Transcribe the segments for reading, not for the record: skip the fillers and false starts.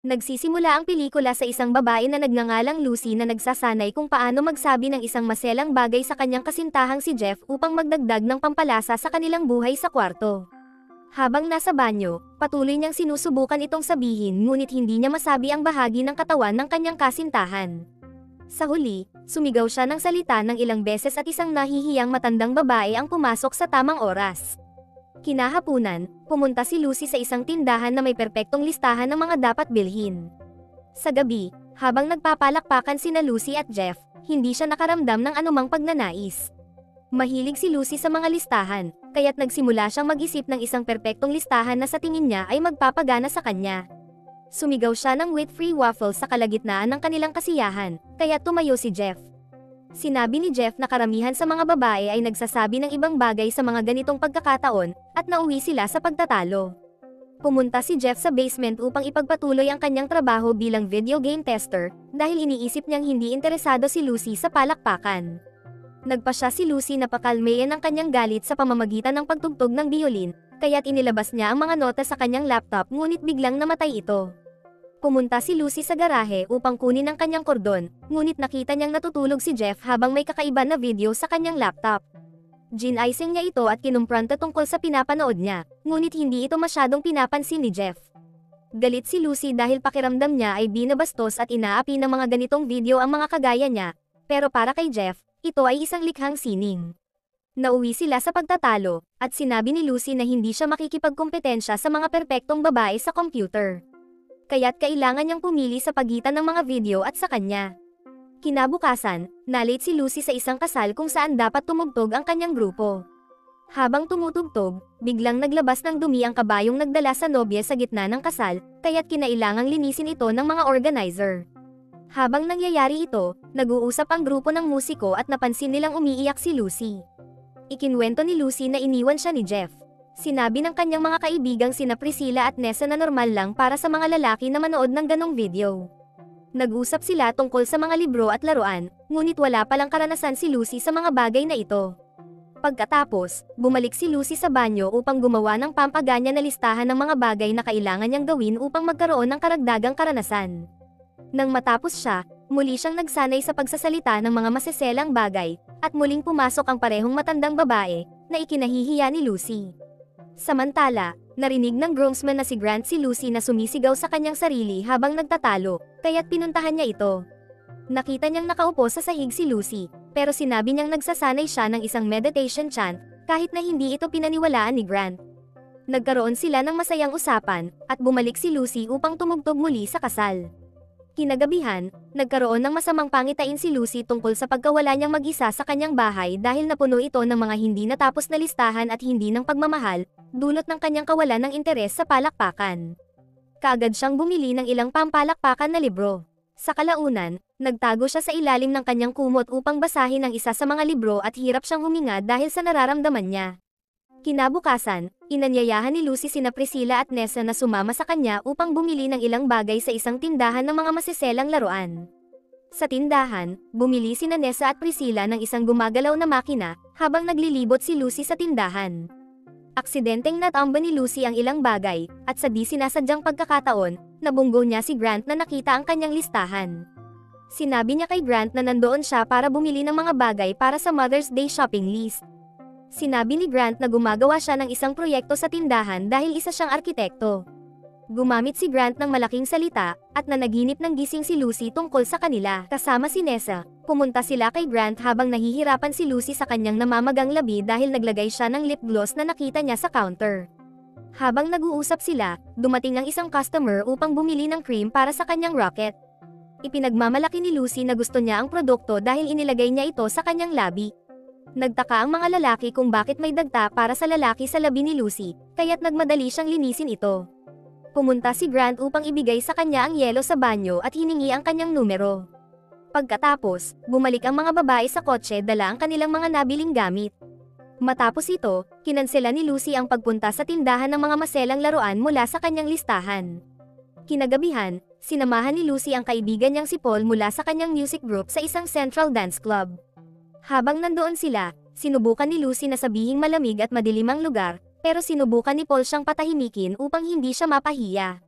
Nagsisimula ang pelikula sa isang babae na nagngangalang Lucy na nagsasanay kung paano magsabi ng isang maselang bagay sa kanyang kasintahang si Jeff upang magdagdag ng pampalasa sa kanilang buhay sa kwarto. Habang nasa banyo, patuloy niyang sinusubukan itong sabihin ngunit hindi niya masabi ang bahagi ng katawan ng kanyang kasintahan. Sa huli, sumigaw siya ng salita ng ilang beses at isang nahihiyang matandang babae ang pumasok sa tamang oras. Kinahapunan, pumunta si Lucy sa isang tindahan na may perpektong listahan ng mga dapat bilhin. Sa gabi, habang nagpapalakpakan sina Lucy at Jeff, hindi siya nakaramdam ng anumang pagnanais. Mahilig si Lucy sa mga listahan, kaya't nagsimula siyang mag-isip ng isang perpektong listahan na sa tingin niya ay magpapagana sa kanya. Sumigaw siya ng wheat-free waffle sa kalagitnaan ng kanilang kasiyahan, kaya tumayo si Jeff. Sinabi ni Jeff na karamihan sa mga babae ay nagsasabi ng ibang bagay sa mga ganitong pagkakataon, at nauwi sila sa pagtatalo. Pumunta si Jeff sa basement upang ipagpatuloy ang kanyang trabaho bilang video game tester, dahil iniisip niyang hindi interesado si Lucy sa palakpakan. Nagpa siya si Lucy na pakalmayan ang kanyang galit sa pamamagitan ng pagtugtog ng biolin, kaya't inilabas niya ang mga nota sa kanyang laptop ngunit biglang namatay ito. Pumunta si Lucy sa garahe upang kunin ang kanyang kordon, ngunit nakita niyang natutulog si Jeff habang may kakaiba na video sa kanyang laptop. Ginaising niya ito at kinumpranta tungkol sa pinapanood niya, ngunit hindi ito masyadong pinapansin ni Jeff. Galit si Lucy dahil pakiramdam niya ay binabastos at inaapi ng mga ganitong video ang mga kagaya niya, pero para kay Jeff, ito ay isang likhang sining. Nauwi sila sa pagtatalo, at sinabi ni Lucy na hindi siya makikipagkompetensya sa mga perpektong babae sa computer. Kaya't kailangan niyang pumili sa pagitan ng mga video at sa kanya. Kinabukasan, nalate si Lucy sa isang kasal kung saan dapat tumugtog ang kanyang grupo. Habang tumutugtog, biglang naglabas ng dumi ang kabayong nagdala sa nobya sa gitna ng kasal, kaya't kinailangang linisin ito ng mga organizer. Habang nangyayari ito, nag-uusap ang grupo ng musiko at napansin nilang umiiyak si Lucy. Ikinwento ni Lucy na iniwan siya ni Jeff. Sinabi ng kanyang mga kaibigang sina Priscilla at Nessa na normal lang para sa mga lalaki na manood ng ganong video. Nag-usap sila tungkol sa mga libro at laruan, ngunit wala palang karanasan si Lucy sa mga bagay na ito. Pagkatapos, bumalik si Lucy sa banyo upang gumawa ng pampaganya na listahan ng mga bagay na kailangan niyang gawin upang magkaroon ng karagdagang karanasan. Nang matapos siya, muli siyang nagsanay sa pagsasalita ng mga maseselang bagay, at muling pumasok ang parehong matandang babae, na ikinahihiya ni Lucy. Samantala, narinig ng groomsman na si Grant si Lucy na sumisigaw sa kanyang sarili habang nagtatalo, kaya't pinuntahan niya ito. Nakita niyang nakaupo sa sahig si Lucy, pero sinabi niyang nagsasanay siya ng isang meditation chant, kahit na hindi ito pinaniwalaan ni Grant. Nagkaroon sila ng masayang usapan, at bumalik si Lucy upang tumugtog muli sa kasal. Kinagabihan, nagkaroon ng masamang pangitain si Lucy tungkol sa pagkawala niyang mag-isa sa kanyang bahay dahil napuno ito ng mga hindi natapos na listahan at hindi ng pagmamahal, dulot ng kanyang kawalan ng interes sa palakpakan. Kaagad siyang bumili ng ilang pampalakpakan na libro. Sa kalaunan, nagtago siya sa ilalim ng kanyang kumot upang basahin ang isa sa mga libro at hirap siyang huminga dahil sa nararamdaman niya. Kinabukasan, inanyayahan ni Lucy sina Priscilla at Nessa na sumama sa kanya upang bumili ng ilang bagay sa isang tindahan ng mga masiselang laruan. Sa tindahan, bumili sina Nessa at Priscilla ng isang gumagalaw na makina, habang naglilibot si Lucy sa tindahan. Aksidenteng natamba ni Lucy ang ilang bagay, at sa di sinasadyang pagkakataon, nabunggo niya si Grant na nakita ang kanyang listahan. Sinabi niya kay Grant na nandoon siya para bumili ng mga bagay para sa Mother's Day shopping list. Sinabi ni Grant na gumagawa siya ng isang proyekto sa tindahan dahil isa siyang arkitekto. Gumamit si Grant ng malaking salita, at nanaginip ng gising si Lucy tungkol sa kanila. Kasama si Nessa, pumunta sila kay Grant habang nahihirapan si Lucy sa kanyang namamagang labi dahil naglagay siya ng lip gloss na nakita niya sa counter. Habang nag-uusap sila, dumating ang isang customer upang bumili ng cream para sa kanyang rocket. Ipinagmamalaki ni Lucy na gusto niya ang produkto dahil inilagay niya ito sa kanyang labi. Nagtaka ang mga lalaki kung bakit may dagta para sa lalaki sa labi ni Lucy, kaya't nagmadali siyang linisin ito. Pumunta si Grant upang ibigay sa kanya ang yelo sa banyo at hiningi ang kanyang numero. Pagkatapos, bumalik ang mga babae sa kotse dala ang kanilang mga nabiling gamit. Matapos ito, kinansela ni Lucy ang pagpunta sa tindahan ng mga maselang laruan mula sa kanyang listahan. Kinagabihan, sinamahan ni Lucy ang kaibigan niyang si Paul mula sa kanyang music group sa isang Central Dance Club. Habang nandoon sila, sinubukan ni Lucy na sabihing malamig at madilim ang lugar, pero sinubukan ni Paul siyang patahimikin upang hindi siya mapahiya.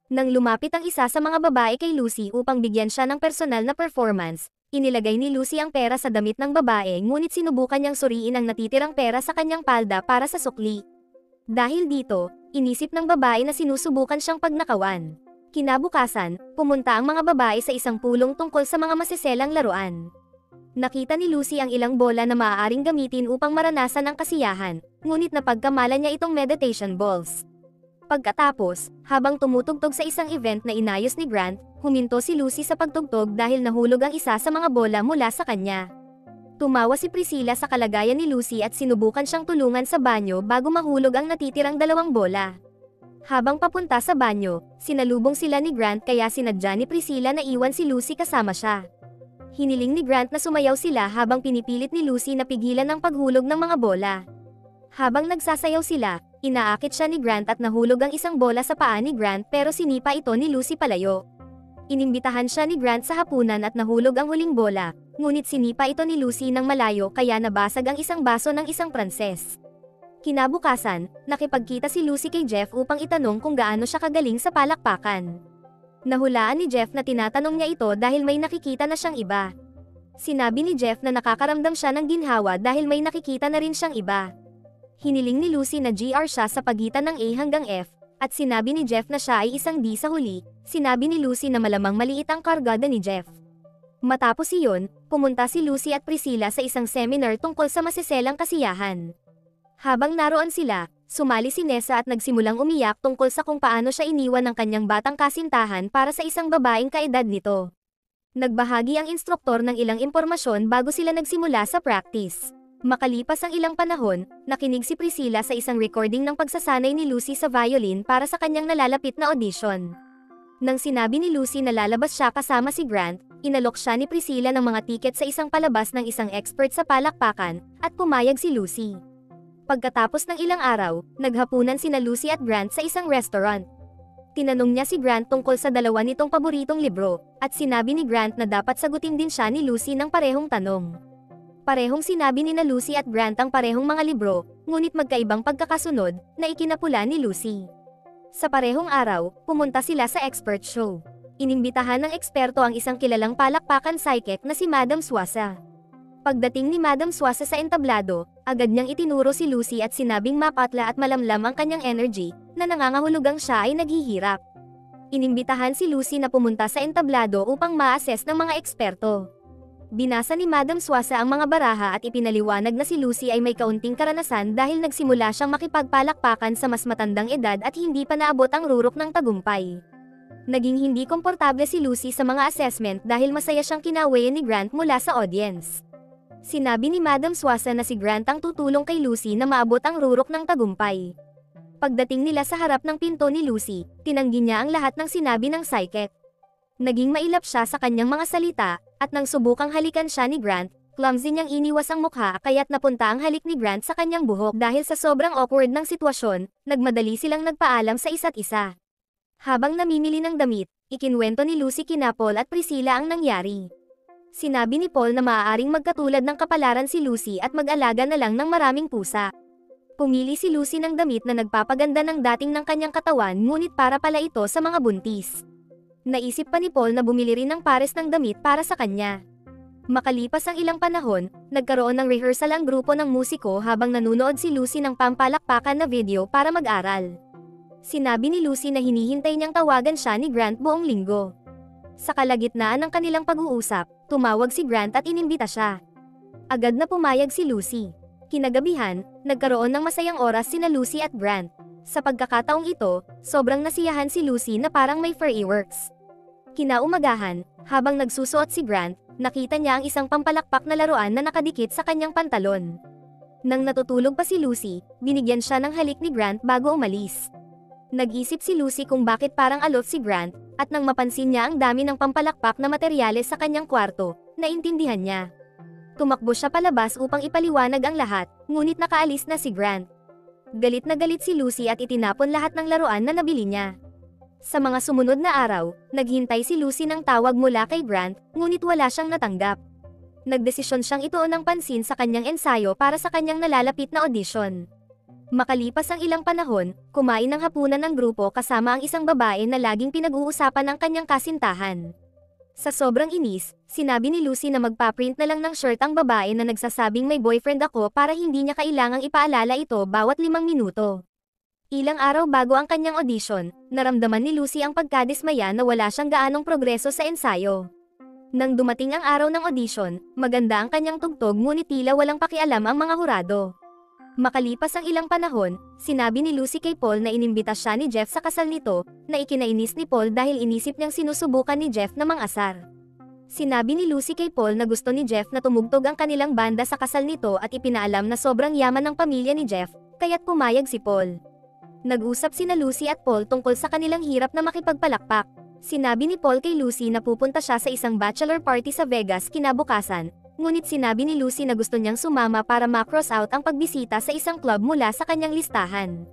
Nang lumapit ang isa sa mga babae kay Lucy upang bigyan siya ng personal na performance, inilagay ni Lucy ang pera sa damit ng babae ngunit sinubukan niyang suriin ang natitirang pera sa kanyang palda para sa sukli. Dahil dito, inisip ng babae na sinusubukan siyang pagnakawan. Kinabukasan, pumunta ang mga babae sa isang pulong tungkol sa mga masiselang laruan. Nakita ni Lucy ang ilang bola na maaaring gamitin upang maranasan ang kasiyahan, ngunit napagkamalan niya itong meditation balls. Pagkatapos, habang tumutugtog sa isang event na inayos ni Grant, huminto si Lucy sa pagtugtog dahil nahulog ang isa sa mga bola mula sa kanya. Tumawa si Priscilla sa kalagayan ni Lucy at sinubukan siyang tulungan sa banyo bago mahulog ang natitirang 2 bola. Habang papunta sa banyo, sinalubong sila ni Grant kaya sinadya ni Priscilla na iwan si Lucy kasama siya. Hiniling ni Grant na sumayaw sila habang pinipilit ni Lucy na pigilan ang paghulog ng mga bola. Habang nagsasayaw sila, inaakit siya ni Grant at nahulog ang isang bola sa paa ni Grant pero sinipa ito ni Lucy palayo. Inimbitahan siya ni Grant sa hapunan at nahulog ang huling bola, ngunit sinipa ito ni Lucy ng malayo kaya nabasag ang isang baso ng isang Pranses. Kinabukasan, nakipagkita si Lucy kay Jeff upang itanong kung gaano siya kagaling sa palakpakan. Nahulaan ni Jeff na tinatanong niya ito dahil may nakikita na siyang iba. Sinabi ni Jeff na nakakaramdam siya ng ginhawa dahil may nakikita na rin siyang iba. Hiniling ni Lucy na GR siya sa pagitan ng A hanggang F, at sinabi ni Jeff na siya ay isang D sa huli. Sinabi ni Lucy na malamang maliit ang kargada ni Jeff. Matapos iyon, pumunta si Lucy at Priscilla sa isang seminar tungkol sa masiselang kasiyahan. Habang naroon sila, sumali si Nessa at nagsimulang umiyak tungkol sa kung paano siya iniwan ng kanyang batang kasintahan para sa isang babaeng kaedad nito. Nagbahagi ang instruktor ng ilang impormasyon bago sila nagsimula sa practice. Makalipas ang ilang panahon, nakinig si Priscilla sa isang recording ng pagsasanay ni Lucy sa violin para sa kanyang nalalapit na audition. Nang sinabi ni Lucy na lalabas siya kasama si Grant, inalok siya ni Priscilla ng mga tiket sa isang palabas ng isang expert sa palakpakan, at pumayag si Lucy. Pagkatapos ng ilang araw, naghapunan sina Lucy at Grant sa isang restaurant. Tinanong niya si Grant tungkol sa dalawa nitong paboritong libro, at sinabi ni Grant na dapat sagutin din siya ni Lucy ng parehong tanong. Parehong sinabi ni na Lucy at Grant ang parehong mga libro, ngunit magkaibang pagkakasunod, na ikinapula ni Lucy. Sa parehong araw, pumunta sila sa expert show. Inimbitahan ng eksperto ang isang kilalang palakpakan psychic na si Madam Swasa. Pagdating ni Madam Swasa sa entablado, agad niyang itinuro si Lucy at sinabing mapatla at malamlam ang kanyang energy, na nangangahulugang siya ay naghihirap. Inimbitahan si Lucy na pumunta sa entablado upang ma-assess ng mga eksperto. Binasa ni Madam Swasa ang mga baraha at ipinaliwanag na si Lucy ay may kaunting karanasan dahil nagsimula siyang makipagpalakpakan sa mas matandang edad at hindi pa naabot ang rurok ng tagumpay. Naging hindi komportable si Lucy sa mga assessment dahil masaya siyang kinawayan ni Grant mula sa audience. Sinabi ni Madam Swasa na si Grant ang tutulong kay Lucy na maabot ang rurok ng tagumpay. Pagdating nila sa harap ng pinto ni Lucy, tinanggi niya ang lahat ng sinabi ng psychic. Naging mailap siya sa kanyang mga salita, at nang subukang halikan siya ni Grant, clumsy niyang iniwas ang mukha kaya't napunta ang halik ni Grant sa kanyang buhok dahil sa sobrang awkward ng sitwasyon, nagmadali silang nagpaalam sa isa't isa. Habang namimili ng damit, ikinwento ni Lucy kina Paul at Priscilla ang nangyari. Sinabi ni Paul na maaaring magkatulad ng kapalaran si Lucy at mag-alaga na lang ng maraming pusa. Pumili si Lucy ng damit na nagpapaganda ng dating ng kanyang katawan ngunit para pala ito sa mga buntis. Naisip pa ni Paul na bumili rin ng pares ng damit para sa kanya. Makalipas ang ilang panahon, nagkaroon ng rehearsal ang grupo ng musiko habang nanunood si Lucy ng pampalakpakan na video para mag-aral. Sinabi ni Lucy na hinihintay niyang tawagan siya ni Grant buong linggo. Sa kalagitnaan ng kanilang pag-uusap, tumawag si Grant at inimbita siya. Agad na pumayag si Lucy. Kinagabihan, nagkaroon ng masayang oras sina Lucy at Grant. Sa pagkakataong ito, sobrang nasiyahan si Lucy na parang may fireworks. Kinaumagahan, habang nagsusuot si Grant, nakita niya ang isang pampalakpak na laruan na nakadikit sa kanyang pantalon. Nang natutulog pa si Lucy, binigyan siya ng halik ni Grant bago umalis. Nag-isip si Lucy kung bakit parang aloof si Grant, at nang mapansin niya ang dami ng pampalakpak na materyales sa kanyang kwarto, naintindihan niya. Tumakbo siya palabas upang ipaliwanag ang lahat, ngunit nakaalis na si Grant. Galit na galit si Lucy at itinapon lahat ng laruan na nabili niya. Sa mga sumunod na araw, naghintay si Lucy ng tawag mula kay Grant, ngunit wala siyang natanggap. Nagdesisyon siyang ituon ng pansin sa kanyang ensayo para sa kanyang nalalapit na audition. Makalipas ang ilang panahon, kumain ng hapunan ng grupo kasama ang isang babae na laging pinag-uusapan ng kanyang kasintahan. Sa sobrang inis, sinabi ni Lucy na magpa-print na lang ng shirt ang babae na nagsasabing may boyfriend ako para hindi niya kailangang ipaalala ito bawat 5 minuto. Ilang araw bago ang kanyang audition, naramdaman ni Lucy ang pagkadismaya na wala siyang gaanong progreso sa ensayo. Nang dumating ang araw ng audition, maganda ang kanyang tugtog ngunit tila walang pakialam ang mga hurado. Makalipas ang ilang panahon, sinabi ni Lucy kay Paul na inimbita siya ni Jeff sa kasal nito, na ikinainis ni Paul dahil inisip niyang sinusubukan ni Jeff na mang-asar. Sinabi ni Lucy kay Paul na gusto ni Jeff na tumugtog ang kanilang banda sa kasal nito at ipinaalam na sobrang yaman ng pamilya ni Jeff, kaya't pumayag si Paul. Nag-usap sina Lucy at Paul tungkol sa kanilang hirap na makipagpalakpak. Sinabi ni Paul kay Lucy na pupunta siya sa isang bachelor party sa Vegas kinabukasan, ngunit sinabi ni Lucy na gusto niyang sumama para ma-cross out ang pagbisita sa isang club mula sa kanyang listahan.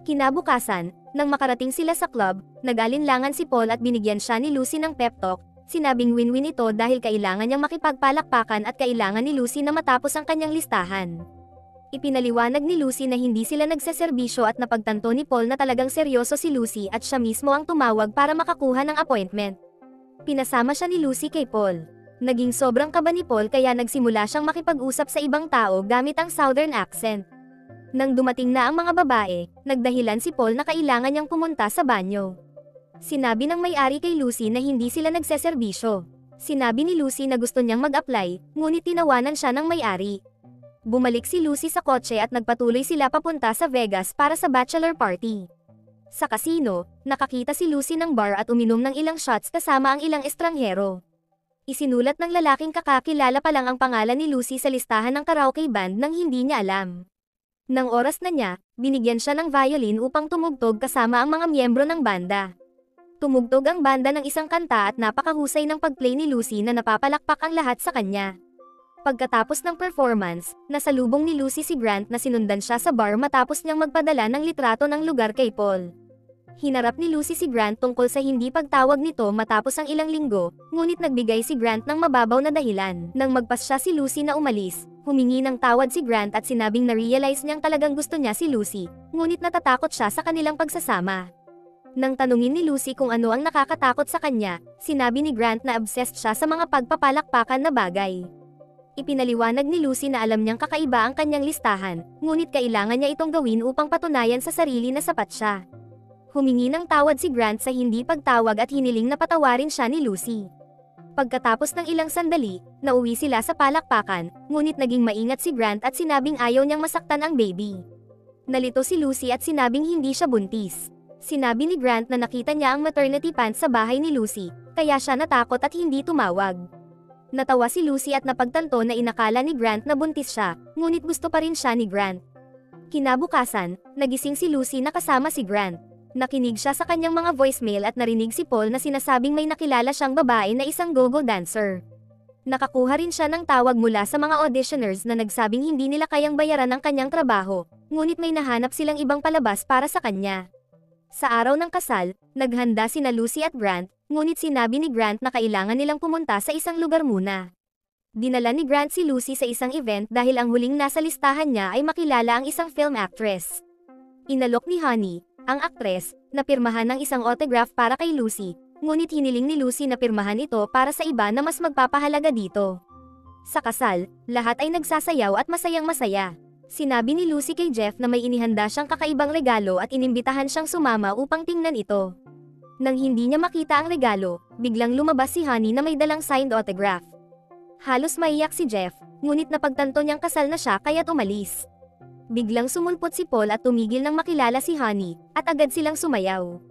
Kinabukasan, nang makarating sila sa club, nag-alinlangan si Paul at binigyan siya ni Lucy ng pep talk, sinabing win-win ito dahil kailangan niyang makipagpalakpakan at kailangan ni Lucy na matapos ang kanyang listahan. Ipinaliwanag ni Lucy na hindi sila nagseserbisyo at napagtanto ni Paul na talagang seryoso si Lucy at siya mismo ang tumawag para makakuha ng appointment. Pinasama siya ni Lucy kay Paul. Naging sobrang kaba ni Paul kaya nagsimula siyang makipag-usap sa ibang tao gamit ang southern accent. Nang dumating na ang mga babae, nagdahilan si Paul na kailangan niyang pumunta sa banyo. Sinabi ng may-ari kay Lucy na hindi sila nagseserbisyo. Sinabi ni Lucy na gusto niyang mag-apply, ngunit tinawanan siya ng may-ari. Bumalik si Lucy sa kotse at nagpatuloy sila papunta sa Vegas para sa bachelor party. Sa casino, nakakita si Lucy ng bar at uminom ng ilang shots kasama ang ilang estranghero. Isinulat ng lalaking kakakilala pa lang ang pangalan ni Lucy sa listahan ng karaoke band nang hindi niya alam. Nang oras na niya, binigyan siya ng violin upang tumugtog kasama ang mga miyembro ng banda. Tumugtog ang banda ng isang kanta at napakahusay ng pagplay ni Lucy na napapalakpak ang lahat sa kanya. Pagkatapos ng performance, nasalubong ni Lucy si Grant na sinundan siya sa bar matapos niyang magpadala ng litrato ng lugar kay Paul. Hinarap ni Lucy si Grant tungkol sa hindi pagtawag nito matapos ang ilang linggo, ngunit nagbigay si Grant ng mababaw na dahilan. Nang magpas siya si Lucy na umalis, humingi ng tawad si Grant at sinabing na-realize niyang talagang gusto niya si Lucy, ngunit natatakot siya sa kanilang pagsasama. Nang tanungin ni Lucy kung ano ang nakakatakot sa kanya, sinabi ni Grant na obsessed siya sa mga pagpapalakpakan na bagay. Ipinaliwanag ni Lucy na alam niyang kakaiba ang kanyang listahan, ngunit kailangan niya itong gawin upang patunayan sa sarili na sapat siya. Humingi ng tawad si Grant sa hindi pagtawag at hiniling na patawarin siya ni Lucy. Pagkatapos ng ilang sandali, nauwi sila sa palakpakan, ngunit naging maingat si Grant at sinabing ayaw niyang masaktan ang baby. Nalito si Lucy at sinabing hindi siya buntis. Sinabi ni Grant na nakita niya ang maternity pants sa bahay ni Lucy, kaya siya natakot at hindi tumawag. Natawa si Lucy at napagtanto na inakala ni Grant na buntis siya, ngunit gusto pa rin siya ni Grant. Kinabukasan, nagising si Lucy na kasama si Grant. Nakinig siya sa kanyang mga voicemail at narinig si Paul na sinasabing may nakilala siyang babae na isang go-go dancer. Nakakuha rin siya ng tawag mula sa mga auditioners na nagsabing hindi nila kayang bayaran ang kanyang trabaho, ngunit may nahanap silang ibang palabas para sa kanya. Sa araw ng kasal, naghanda sina Lucy at Grant, ngunit sinabi ni Grant na kailangan nilang pumunta sa isang lugar muna. Dinala ni Grant si Lucy sa isang event dahil ang huling nasa listahan niya ay makilala ang isang film actress. Inalok ni Honey, ang aktres, na pirmahan ng isang autograph para kay Lucy, ngunit hiniling ni Lucy na pirmahan ito para sa iba na mas magpapahalaga dito. Sa kasal, lahat ay nagsasayaw at masayang masaya. Sinabi ni Lucy kay Jeff na may inihanda siyang kakaibang regalo at inimbitahan siyang sumama upang tingnan ito. Nang hindi niya makita ang regalo, biglang lumabas si Honey na may dalang signed autograph. Halos maiyak si Jeff, ngunit napagtanto niyang kasal na siya kaya't umalis. Biglang sumulpot si Paul at tumigil nang makilala si Honey, at agad silang sumayaw.